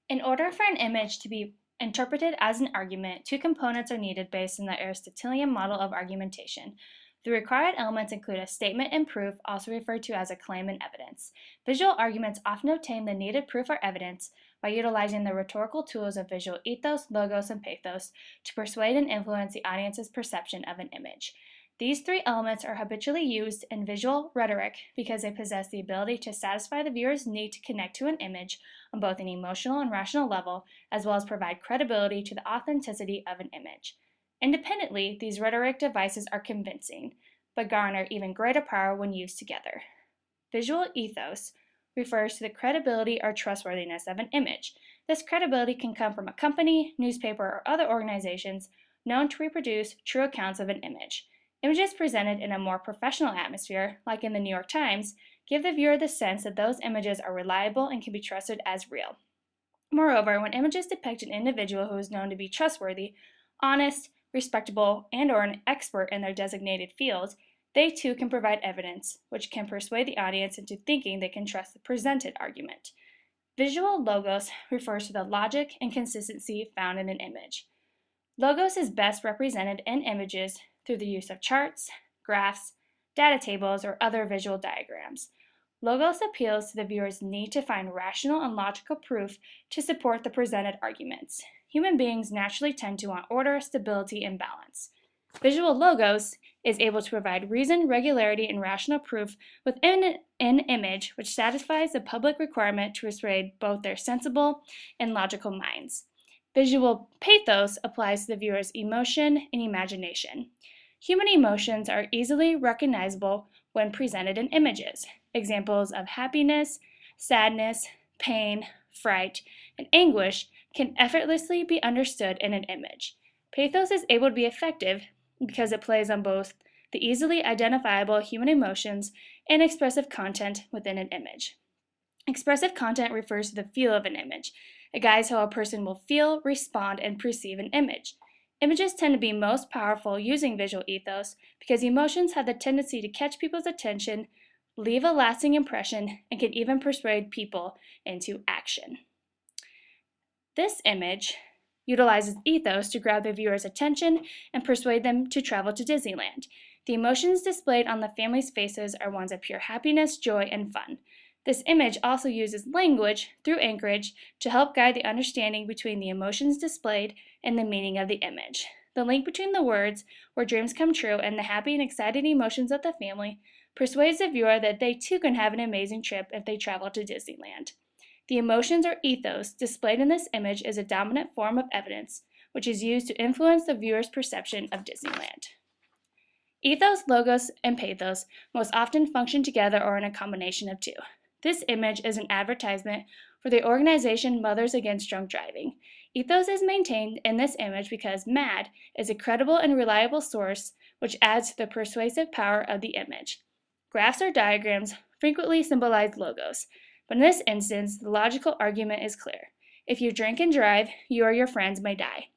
In order for an image to be interpreted as an argument, two components are needed based on the Aristotelian model of argumentation. The required elements include a statement and proof, also referred to as a claim and evidence. Visual arguments often obtain the needed proof or evidence by utilizing the rhetorical tools of visual ethos, logos, and pathos to persuade and influence the audience's perception of an image. These three elements are habitually used in visual rhetoric because they possess the ability to satisfy the viewer's need to connect to an image on both an emotional and rational level, as well as provide credibility to the authenticity of an image. Independently, these rhetoric devices are convincing, but garner even greater power when used together. Visual ethos refers to the credibility or trustworthiness of an image. This credibility can come from a company, newspaper, or other organizations known to reproduce true accounts of an image. Images presented in a more professional atmosphere, like in the New York Times, give the viewer the sense that those images are reliable and can be trusted as real. Moreover, when images depict an individual who is known to be trustworthy, honest, respectable, and/or an expert in their designated field, they too can provide evidence, which can persuade the audience into thinking they can trust the presented argument. Visual logos refers to the logic and consistency found in an image. Logos is best represented in images through the use of charts, graphs, data tables, or other visual diagrams. Logos appeals to the viewer's need to find rational and logical proof to support the presented arguments. Human beings naturally tend to want order, stability, and balance. Visual logos is able to provide reason, regularity, and rational proof within an image which satisfies the public requirement to persuade both their sensible and logical minds. Visual pathos applies to the viewer's emotion and imagination. Human emotions are easily recognizable when presented in images. Examples of happiness, sadness, pain, fright, and anguish can effortlessly be understood in an image. Pathos is able to be effective because it plays on both the easily identifiable human emotions and expressive content within an image. Expressive content refers to the feel of an image. It guides how a person will feel, respond, and perceive an image. Images tend to be most powerful using visual ethos because emotions have the tendency to catch people's attention, leave a lasting impression, and can even persuade people into action. This image utilizes ethos to grab the viewer's attention and persuade them to travel to Disneyland. The emotions displayed on the family's faces are ones of pure happiness, joy, and fun. This image also uses language through anchorage to help guide the understanding between the emotions displayed and the meaning of the image. The link between the words, where dreams come true, and the happy and excited emotions of the family persuades the viewer that they too can have an amazing trip if they travel to Disneyland. The emotions or ethos displayed in this image is a dominant form of evidence, which is used to influence the viewer's perception of Disneyland. Ethos, logos, and pathos most often function together or in a combination of two. This image is an advertisement for the organization Mothers Against Drunk Driving. Ethos is maintained in this image because MAD is a credible and reliable source which adds to the persuasive power of the image. Graphs or diagrams frequently symbolize logos, but in this instance, the logical argument is clear. If you drink and drive, you or your friends may die.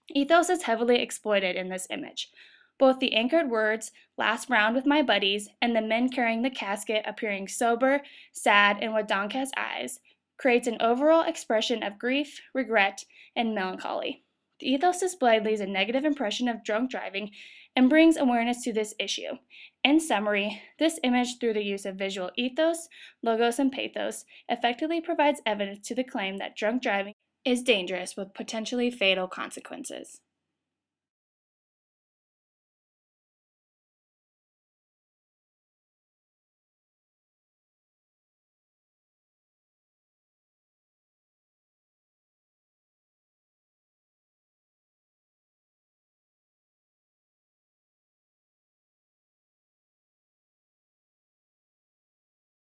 Ethos is heavily exploited in this image. Both the anchored words, "last round with my buddies," and the men carrying the casket appearing sober, sad, and with downcast eyes, creates an overall expression of grief, regret, and melancholy. The ethos display leaves a negative impression of drunk driving and brings awareness to this issue. In summary, this image, through the use of visual ethos, logos, and pathos, effectively provides evidence to the claim that drunk driving is dangerous with potentially fatal consequences.